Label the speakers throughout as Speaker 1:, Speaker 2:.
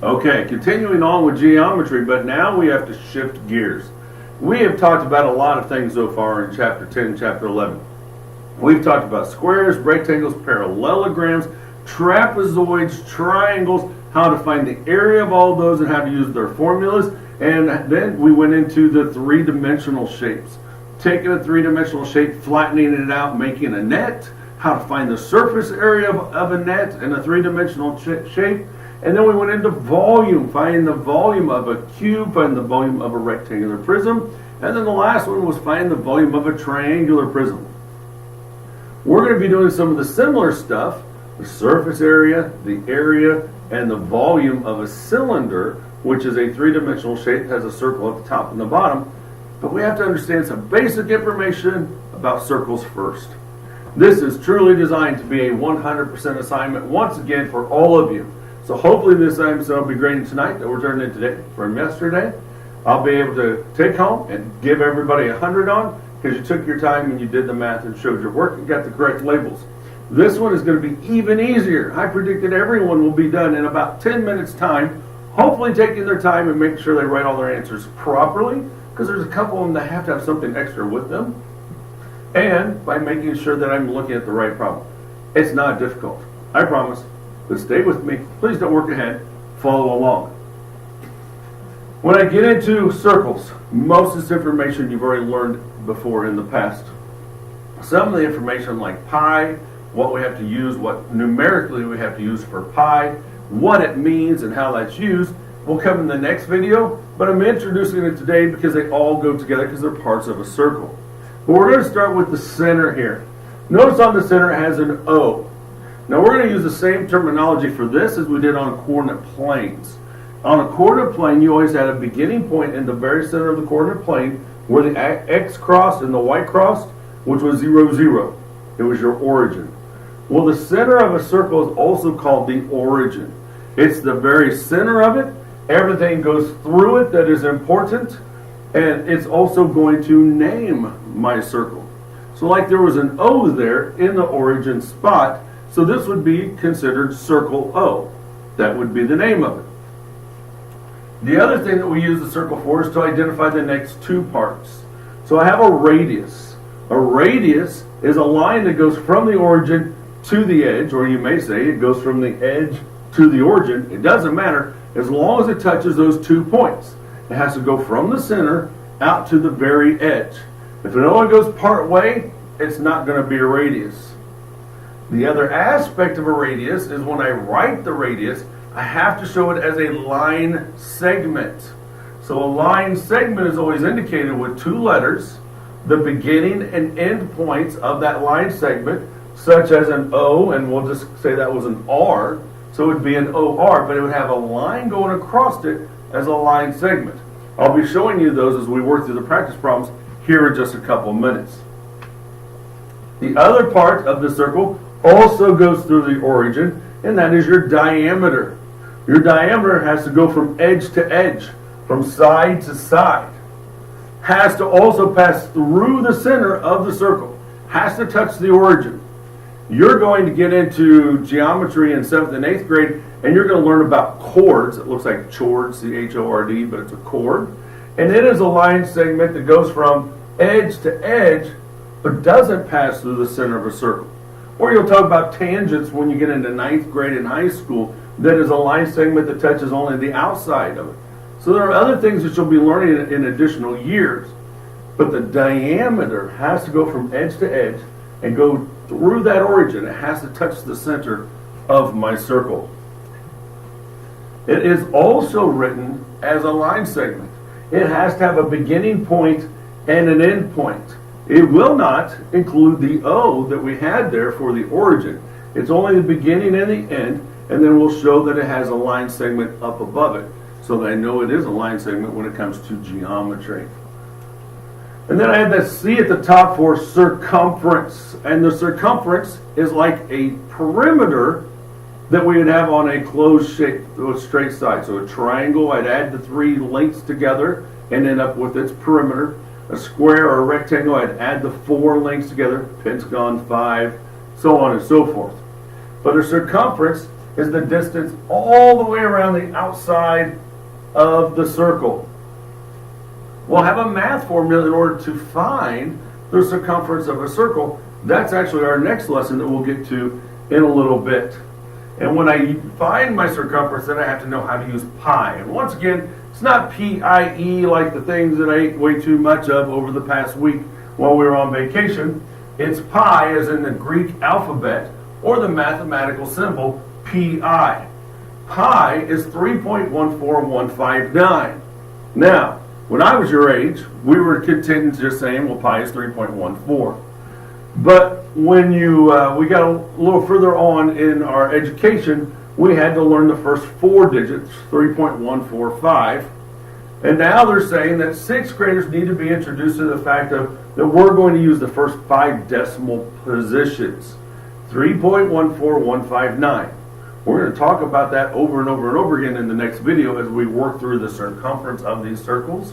Speaker 1: Okay, continuing on with geometry, but now we have to shift gears. We have talked about a lot of things so far in chapter 10, chapter 11. We've talked about squares, rectangles, parallelograms, trapezoids, triangles, how to find the area of all those and how to use their formulas. And then we went into the three-dimensional shapes. Taking a three-dimensional shape, flattening it out, making a net, how to find the surface area of a net in a three-dimensional shape. And then we went into volume, find the volume of a cube, find the volume of a rectangular prism. And then the last one was find the volume of a triangular prism. We're going to be doing some of the similar stuff, the surface area, and the volume of a cylinder, which is a three-dimensional shape, has a circle at the top and the bottom. But we have to understand some basic information about circles first. This is truly designed to be a 100% assignment, once again, for all of you. So hopefully this assignment will be graded tonight that we're turning in today from yesterday. I'll be able to take home and give everybody 100 on, because you took your time and you did the math and showed your work and got the correct labels. This one is going to be even easier. I predict that everyone will be done in about 10 minutes time, hopefully taking their time and making sure they write all their answers properly, because there's a couple of them that have to have something extra with them, and by making sure that I'm looking at the right problem. It's not difficult, I promise. But stay with me. Please don't work ahead. Follow along. When I get into circles, most of this information you've already learned before in the past. Some of the information like pi, what we have to use, what numerically we have to use for pi, what it means and how that's used, will come in the next video. But I'm introducing it today because they all go together because they're parts of a circle. But we're going to start with the center here. Notice on the center it has an O. Now we're going to use the same terminology for this as we did on coordinate planes. On a coordinate plane, you always had a beginning point in the very center of the coordinate plane where the x crossed and the y crossed, which was 0, 0. It was your origin. Well, the center of a circle is also called the origin. It's the very center of it. Everything goes through it that is important, and it's also going to name my circle. So like there was an O there in the origin spot, so this would be considered circle O. That would be the name of it. The other thing that we use the circle for is to identify the next two parts. So I have a radius. A radius is a line that goes from the origin to the edge, or you may say it goes from the edge to the origin. It doesn't matter as long as it touches those 2 points. It has to go from the center out to the very edge. If it only goes part way, it's not going to be a radius. The other aspect of a radius is when I write the radius, I have to show it as a line segment. So a line segment is always indicated with 2 letters, the beginning and end points of that line segment, such as an O, and we'll just say that was an R, so it would be an OR, but it would have a line going across it as a line segment. I'll be showing you those as we work through the practice problems here in just a couple of minutes. The other part of the circle also goes through the origin, and that is your diameter. Your diameter has to go from edge to edge, from side to side. Has to also pass through the center of the circle. Has to touch the origin. You're going to get into geometry in 7th and 8th grade, and you're going to learn about chords. It looks like chords, C-H-O-R-D, but it's a chord. And it is a line segment that goes from edge to edge, but doesn't pass through the center of a circle. Or you'll talk about tangents when you get into 9th grade in high school. That is a line segment that touches only the outside of it. So there are other things that you'll be learning in additional years. But the diameter has to go from edge to edge and go through that origin. It has to touch the center of my circle. It is also written as a line segment. It has to have a beginning point and an end point. It will not include the O that we had there for the origin. It's only the beginning and the end, and then we'll show that it has a line segment up above it, so that I know it is a line segment when it comes to geometry. And then I have that C at the top for circumference, and the circumference is like a perimeter that we would have on a closed shape, a straight side. So a triangle, I'd add the 3 lengths together and end up with its perimeter. A square or a rectangle, I'd add the 4 lengths together, pentagon, 5, so on and so forth. But a circumference is the distance all the way around the outside of the circle. We'll have a math formula in order to find the circumference of a circle. That's actually our next lesson that we'll get to in a little bit. And when I find my circumference, then I have to know how to use pi. And once again, it's not P-I-E like the things that I ate way too much of over the past week while we were on vacation. It's pi as in the Greek alphabet or the mathematical symbol Pi. Pi is 3.14159. Now, when I was your age, we were content just saying, well, pi is 3.14. But when we got a little further on in our education, we had to learn the first 4 digits, 3.145. And now they're saying that 6th graders need to be introduced to the fact that we're going to use the first 5 decimal positions, 3.14159. We're going to talk about that over and over and over again in the next video as we work through the circumference of these circles.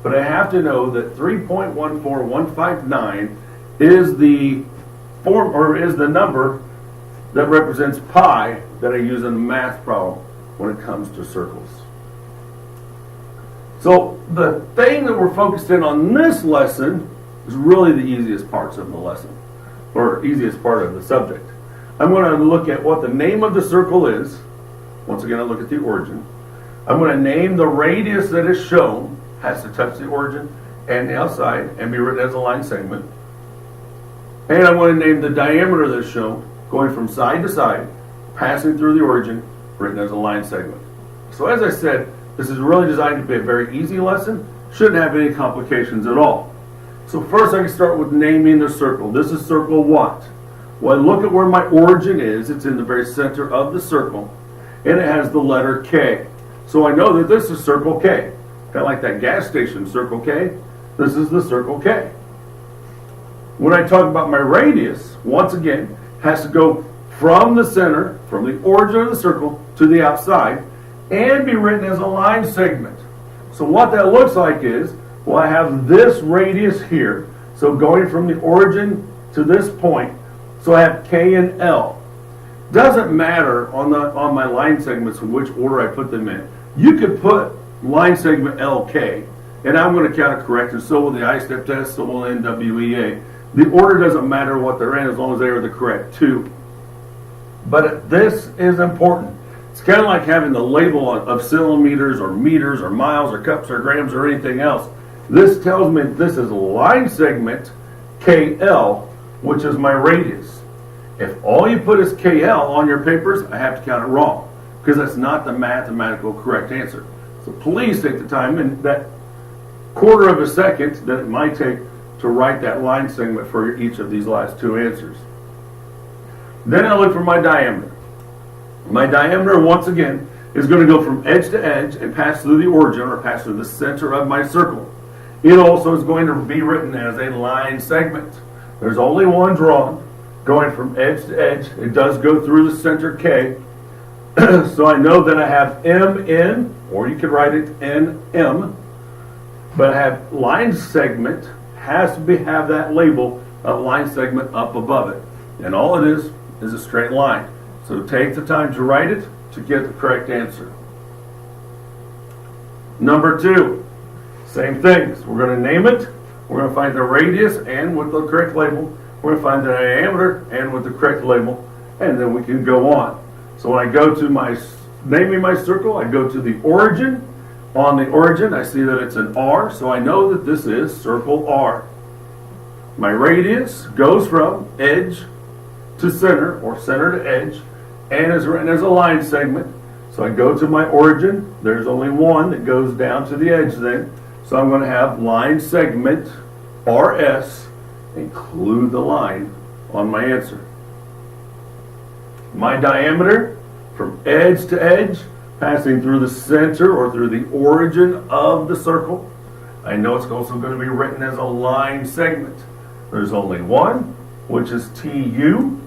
Speaker 1: But I have to know that 3.14159 is the number that represents pi that I use in a math problem when it comes to circles. So the thing that we're focused in on this lesson is really the easiest parts of the lesson, or easiest part of the subject. I'm going to look at what the name of the circle is. Once again, I look at the origin. I'm going to name the radius that is shown, has to touch the origin and the outside and be written as a line segment. And I'm going to name the diameter that's shown, going from side to side, passing through the origin, written as a line segment. So as I said, this is really designed to be a very easy lesson. Shouldn't have any complications at all. So first I can start with naming the circle. This is circle what? Well, look at where my origin is. It's in the very center of the circle, and it has the letter K. So I know that this is circle K. Kind of like that gas station, Circle K. This is the circle K. When I talk about my radius, once again, has to go from the center, from the origin of the circle to the outside, and be written as a line segment. So what that looks like is, well, I have this radius here. So going from the origin to this point, so I have K and L. Doesn't matter on my line segments in which order I put them in. You could put line segment LK, and I'm going to count it correct, and so will the I-step test, so will NWEA. The order doesn't matter what they're in as long as they are the correct 2. But this is important. It's kind of like having the label of centimeters or meters or miles or cups or grams or anything else. This tells me this is a line segment KL, which is my radius. If all you put is KL on your papers, I have to count it wrong because that's not the mathematical correct answer. So please take the time in that quarter of a second that it might take to write that line segment for each of these last 2 answers. Then I look for my diameter. My diameter, once again, is going to go from edge to edge and pass through the origin or pass through the center of my circle. It also is going to be written as a line segment. There's only one drawn, going from edge to edge. It does go through the center K. So I know that I have MN, or you could write it NM, but I have line segment, has to have that label of line segment up above it. And all it is a straight line. So take the time to write it to get the correct answer. Number 2, same things. We're going to name it. We're going to find the radius and with the correct label. We're going to find the diameter and with the correct label. And then we can go on. So when I go to naming my circle, I go to the origin. On the origin, I see that it's an R, so I know that this is circle R. My radius goes from edge to center, or center to edge, and is written as a line segment. So I go to my origin. There's only one that goes down to the edge then. So I'm going to have line segment RS, include the line on my answer. My diameter from edge to edge, passing through the center or through the origin of the circle. I know it's also going to be written as a line segment. There's only one, which is TU.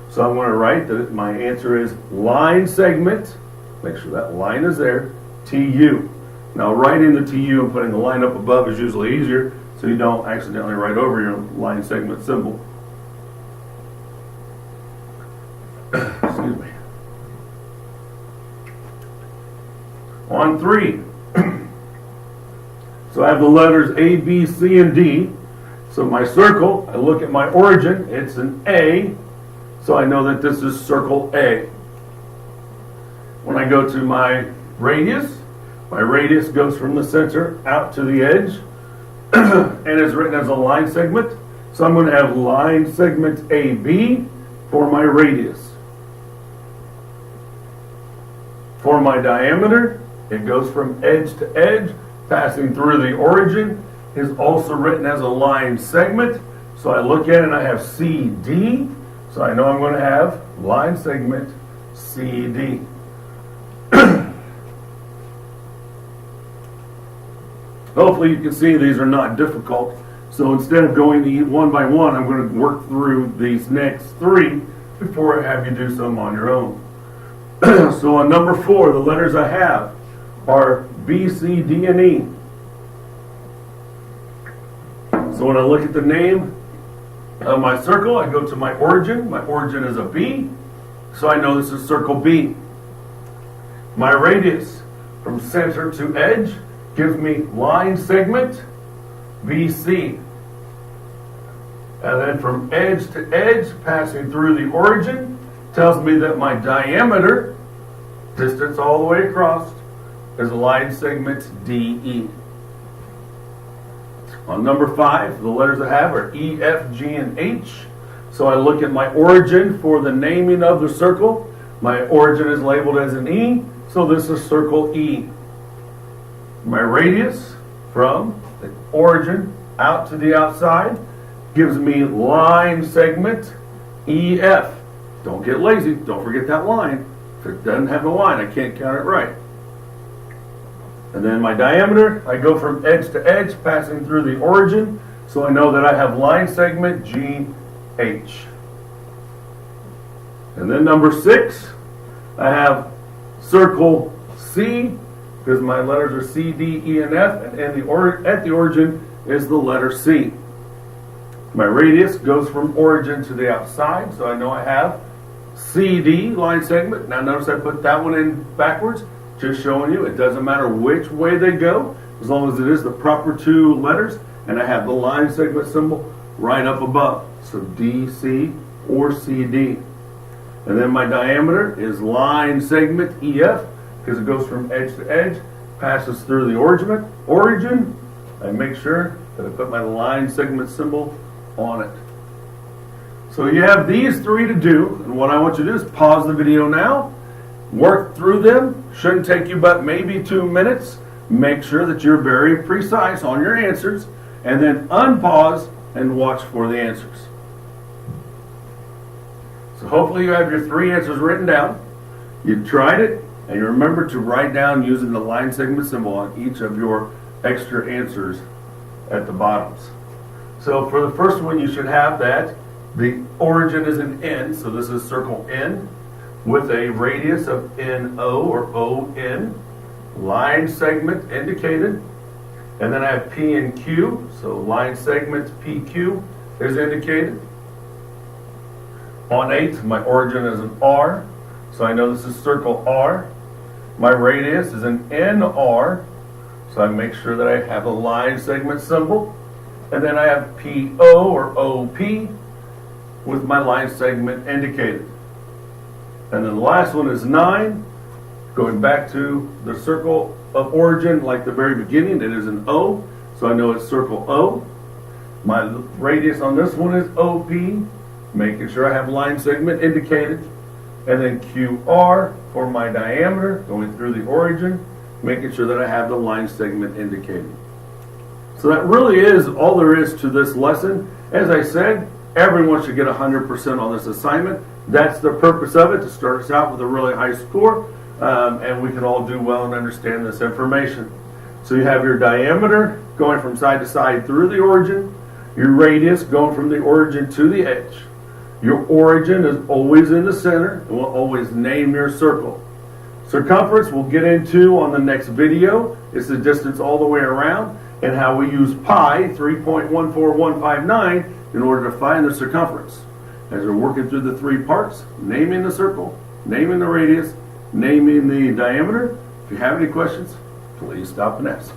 Speaker 1: So I'm going to write that my answer is line segment. Make sure that line is there, TU. Now writing the TU and putting the line up above is usually easier, so you don't accidentally write over your line segment symbol. Excuse me. On 3. So I have the letters A, B, C, and D. So my circle, I look at my origin, it's an A, so I know that this is circle A. When I go to my radius goes from the center out to the edge, and is written as a line segment. So I'm going to have line segment AB for my radius. For my diameter, it goes from edge to edge, passing through the origin, is also written as a line segment. So I look at it and I have CD. So I know I'm going to have line segment CD. Hopefully you can see these are not difficult. So instead of going one by one, I'm going to work through these next 3 before I have you do some on your own. So on number 4, the letters I have are B, C, D, and E. So when I look at the name of my circle, I go to my origin. My origin is a B, so I know this is circle B. My radius from center to edge gives me line segment BC. And then from edge to edge, passing through the origin, tells me that my diameter, distance all the way across, is line segment DE. On number 5, the letters I have are E, F, G, and H. So I look at my origin for the naming of the circle. My origin is labeled as an E, so this is circle E. My radius from the origin out to the outside gives me line segment EF. Don't get lazy, don't forget that line. If it doesn't have a line, I can't count it right. And then my diameter, I go from edge to edge, passing through the origin, so I know that I have line segment GH. And then number 6, I have circle C, because my letters are C, D, E, and F, and at the origin is the letter C. My radius goes from origin to the outside, so I know I have CD, line segment. Now notice I put that one in backwards, just showing you it doesn't matter which way they go, as long as it is the proper 2 letters, and I have the line segment symbol right up above. So DC or CD. And then my diameter is line segment EF, because it goes from edge to edge, passes through the origin. I make sure that I put my line segment symbol on it. So you have these 3 to do, and what I want you to do is pause the video now, work through them. Shouldn't take you but maybe 2 minutes. Make sure that you're very precise on your answers, and then unpause and watch for the answers. So hopefully you have your 3 answers written down. You tried it, and you remember to write down using the line segment symbol on each of your extra answers at the bottoms. So for the first one, you should have that the origin is an N, so this is circle N, with a radius of NO or ON, line segment indicated, and then I have P and Q, so line segment PQ is indicated. On 8, my origin is an R, so I know this is circle R. My radius is an NR, so I make sure that I have a line segment symbol. And then I have PO or OP with my line segment indicated. And then the last one is 9, going back to the circle of origin like the very beginning, it is an O, so I know it's circle O. My radius on this one is OP, making sure I have line segment indicated. And then QR for my diameter, going through the origin, making sure that I have the line segment indicated. So that really is all there is to this lesson. As I said, everyone should get 100% on this assignment. That's the purpose of it, to start us out with a really high score, and we can all do well and understand this information. So you have your diameter going from side to side through the origin, your radius going from the origin to the edge. Your origin is always in the center, and we'll always name your circle. Circumference we'll get into on the next video. It's the distance all the way around, and how we use pi, 3.14159, in order to find the circumference. As we're working through the 3 parts, naming the circle, naming the radius, naming the diameter, If you have any questions, please stop and ask.